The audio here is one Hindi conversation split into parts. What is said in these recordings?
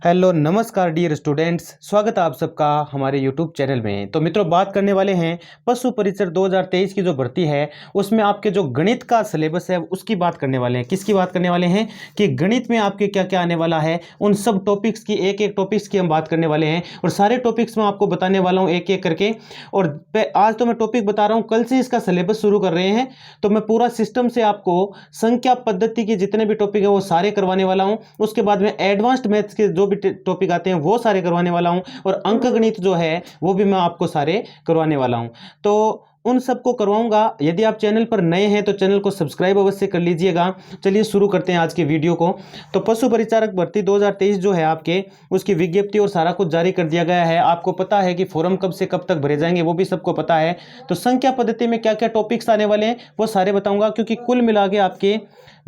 हेलो नमस्कार डियर स्टूडेंट्स, स्वागत है आप सबका हमारे यूट्यूब चैनल में। तो मित्रों, बात करने वाले हैं पशु परिचर 2023 की जो भर्ती है उसमें आपके जो गणित का सिलेबस है उसकी बात करने वाले हैं। किसकी बात करने वाले हैं कि गणित में आपके क्या क्या आने वाला है, उन सब टॉपिक्स की एक एक टॉपिक्स की हम बात करने वाले हैं और सारे टॉपिक्स मैं आपको बताने वाला हूँ एक एक करके। और आज तो मैं टॉपिक बता रहा हूँ, कल से इसका सिलेबस शुरू कर रहे हैं तो मैं पूरा सिस्टम से आपको संख्या पद्धति के जितने भी टॉपिक हैं वो सारे करवाने वाला हूँ। उसके बाद में एडवांस्ड मैथ्स के जो भी टॉपिक आते हैं वो सारे करवाने वाला हूं और अंक गणित जो है वो भी मैं आपको सारे करवाने वाला हूं। तो उन सबको करवाऊंगा। यदि आप चैनल पर नए हैं तो चैनल को सब्सक्राइब अवश्य कर लीजिएगा। चलिए शुरू करते हैं आज के वीडियो को। तो पशु परिचारक भर्ती 2023 जो है आपके, उसकी विज्ञप्ति और सारा कुछ जारी कर दिया गया है। आपको पता है कि फॉर्म कब से कब तक भरे जाएंगे वो भी सबको पता है। तो संख्या पद्धति में क्या क्या टॉपिक्स आने वाले हैं वो सारे बताऊंगा, क्योंकि कुल मिला के आपके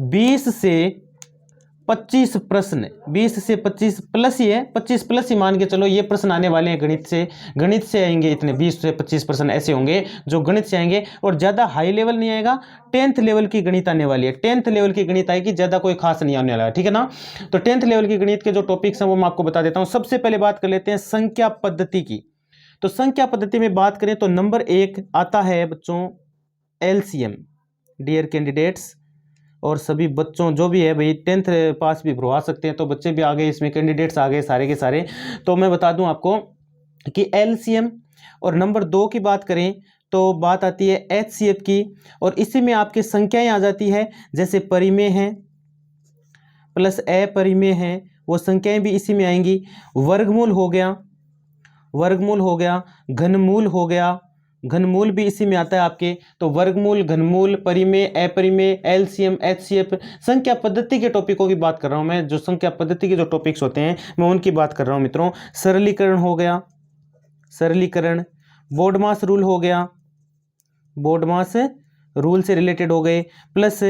20 से 25 प्रश्न, 20 से 25 प्लस ही है, 25 प्लस ही मान के चलो, ये प्रश्न आने वाले हैं गणित से आएंगे। इतने 20 से 25 प्रश्न ऐसे होंगे जो गणित से आएंगे और ज़्यादा हाई लेवल नहीं आएगा। 10th लेवल की गणित आने वाली है, 10th लेवल की गणित आएगी, ज़्यादा कोई खास नहीं आने वाला है, ठीक है ना। तो 10th लेवल की गणित के जो टॉपिक्स हैं वो मैं आपको बता देता हूँ। सबसे पहले बात कर लेते हैं संख्या पद्धति की। तो संख्या पद्धति में बात करें तो नंबर 1 आता है बच्चों LCM। डियर कैंडिडेट्स और सभी बच्चों जो भी है भाई, 10th पास भी भरवा सकते हैं, तो बच्चे भी आ गए इसमें, कैंडिडेट्स आ गए सारे के सारे। तो मैं बता दूं आपको कि LCM। और नंबर 2 की बात करें तो बात आती है HCF की, और इसी में आपकी संख्याएं आ जाती है, जैसे परिमेय हैं प्लस अपरिमेय हैं, वो संख्याएं भी इसी में आएंगी। वर्गमूल हो गया, वर्गमूल हो गया, घनमूल हो गया, घनमूल भी इसी में आता है आपके। तो वर्गमूल, घनमूल, परिमेय, अपरिमेय, LCM, HCF, संख्या पद्धति के टॉपिकों की बात कर रहा हूं मैं। जो संख्या पद्धति के जो टॉपिक्स होते हैं मैं उनकी बात कर रहा हूं मित्रों। सरलीकरण हो गया, सरलीकरण, बोडमास रूल हो गया, बोडमास रूल से रिलेटेड हो गए, प्लस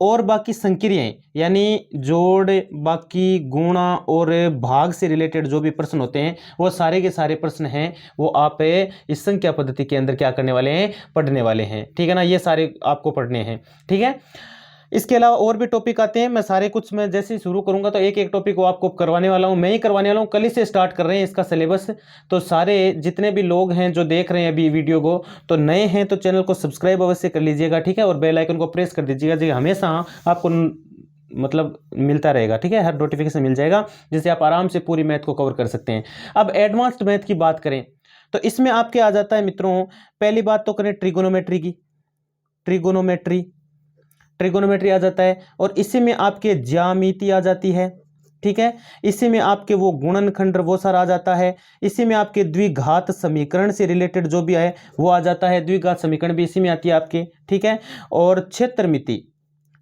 और बाकी संक्रियाएं यानी जोड़, बाकी गुणा और भाग से रिलेटेड जो भी प्रश्न होते हैं वो सारे के सारे प्रश्न हैं वो आप इस संख्या पद्धति के अंदर क्या करने वाले हैं, पढ़ने वाले हैं, ठीक है ना। ये सारे आपको पढ़ने हैं, ठीक है। इसके अलावा और भी टॉपिक आते हैं, मैं सारे कुछ मैं जैसे ही शुरू करूंगा तो एक एक टॉपिक को आपको करवाने वाला हूं, मैं ही करवाने वाला हूं। कल ही से स्टार्ट कर रहे हैं इसका सिलेबस। तो सारे जितने भी लोग हैं जो देख रहे हैं अभी वीडियो को, तो नए हैं तो चैनल को सब्सक्राइब अवश्य कर लीजिएगा, ठीक है, और बेल आइकन को प्रेस कर दीजिएगा जी, हमेशा आपको मतलब मिलता रहेगा, ठीक है, हर नोटिफिकेशन मिल जाएगा, जिससे आप आराम से पूरी मैथ को कवर कर सकते हैं। अब एडवांस्ड मैथ की बात करें तो इसमें आपके आ जाता है मित्रों, पहली बात तो करें ट्रिगोनोमेट्री की, ट्रिगोनोमेट्री, ट्रिगोनोमेट्री आ जाता है, और इसी में आपके ज्यामिति आ जाती है, ठीक है। इसी में आपके वो गुणनखंड वो सारा आ जाता है। इसी में आपके द्विघात समीकरण से रिलेटेड जो भी है वो आ जाता है, द्विघात समीकरण भी इसी में आती है आपके, ठीक है। और क्षेत्रमिति,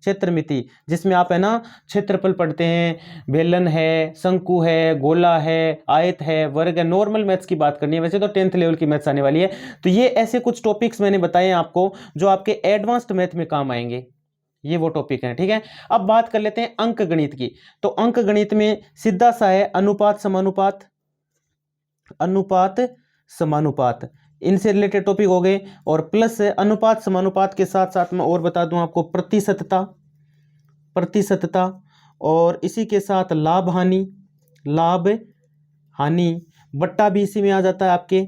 क्षेत्रमिति जिसमें आप है ना क्षेत्रफल पढ़ते हैं, बेलन है, शंकु है, गोला है, आयत है, वर्ग है। नॉर्मल मैथ्स की बात करनी है, वैसे तो 10th लेवल की मैथ्स आने वाली है। तो ये ऐसे कुछ टॉपिक्स मैंने बताए हैं आपको जो आपके एडवांस्ड मैथ में काम आएंगे, ये वो टॉपिक हैं, ठीक है। अब बात कर लेते हैं अंक गणित की। तो अंक गणित में सीधा सा है अनुपात समानुपात, अनुपात समानुपात, इनसे रिलेटेड टॉपिक हो गए। और प्लस अनुपात समानुपात के साथ साथ मैं और बता दूं आपको प्रतिशतता, प्रतिशतता, और इसी के साथ लाभ हानि, लाभ हानि, बट्टा भी इसी में आ जाता है आपके,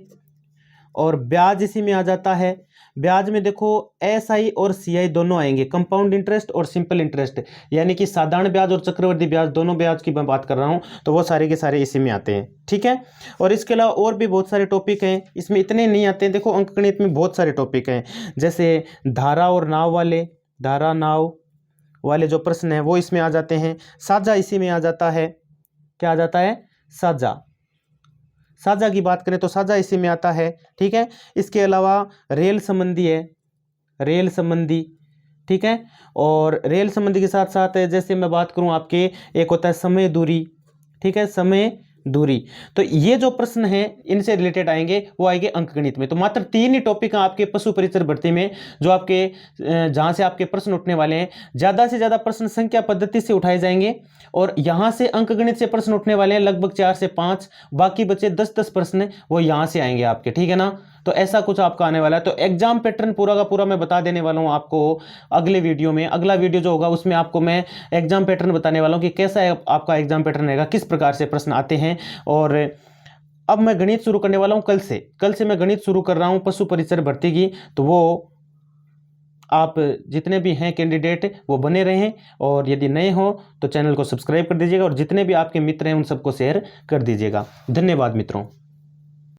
और ब्याज इसी में आ जाता है। ब्याज में देखो SI और CI दोनों आएंगे, कंपाउंड इंटरेस्ट और सिंपल इंटरेस्ट, यानी कि साधारण ब्याज और चक्रवृद्धि ब्याज, दोनों ब्याज की मैं बात कर रहा हूं, तो वो सारे के सारे इसी में आते हैं, ठीक है। और इसके अलावा और भी बहुत सारे टॉपिक हैं, इसमें इतने नहीं आते हैं। देखो अंकगणित में बहुत सारे टॉपिक हैं, जैसे धारा और नाव वाले, धारा नाव वाले जो प्रश्न हैं वो इसमें आ जाते हैं। साझा इसी में आ जाता है, क्या आ जाता है, साझा, साझा की बात करें तो साझा इसी में आता है, ठीक है। इसके अलावा रेल संबंधी है, रेल संबंधी, ठीक है। और रेल संबंधी के साथ साथ जैसे मैं बात करूं आपके, एक होता है समय दूरी, ठीक है, समय दूरी। तो ये जो प्रश्न हैं इनसे रिलेटेड आएंगे, वो आएंगे अंकगणित में। तो मात्र 3 ही टॉपिक हैं आपके पशु परिचर भर्ती में जो आपके जहां से आपके प्रश्न उठने वाले हैं। ज्यादा से ज्यादा प्रश्न संख्या पद्धति से उठाए जाएंगे और यहां से अंकगणित से प्रश्न उठने वाले हैं लगभग 4 से 5, बाकी बचे 10-10 प्रश्न वो यहां से आएंगे आपके, ठीक है ना। तो ऐसा कुछ आपका आने वाला है। तो एग्जाम पैटर्न पूरा का पूरा मैं बता देने वाला हूँ आपको अगले वीडियो में। अगला वीडियो जो होगा उसमें आपको मैं एग्जाम पैटर्न बताने वाला हूँ कि कैसा है आपका एग्जाम पैटर्न रहेगा, किस प्रकार से प्रश्न आते हैं। और अब मैं गणित शुरू करने वाला हूँ कल से मैं गणित शुरू कर रहा हूँ पशु परिचर भर्ती की। तो वो आप जितने भी हैं कैंडिडेट वो बने रहें, और यदि नए हो तो चैनल को सब्सक्राइब कर दीजिएगा, और जितने भी आपके मित्र हैं उन सबको शेयर कर दीजिएगा। धन्यवाद मित्रों।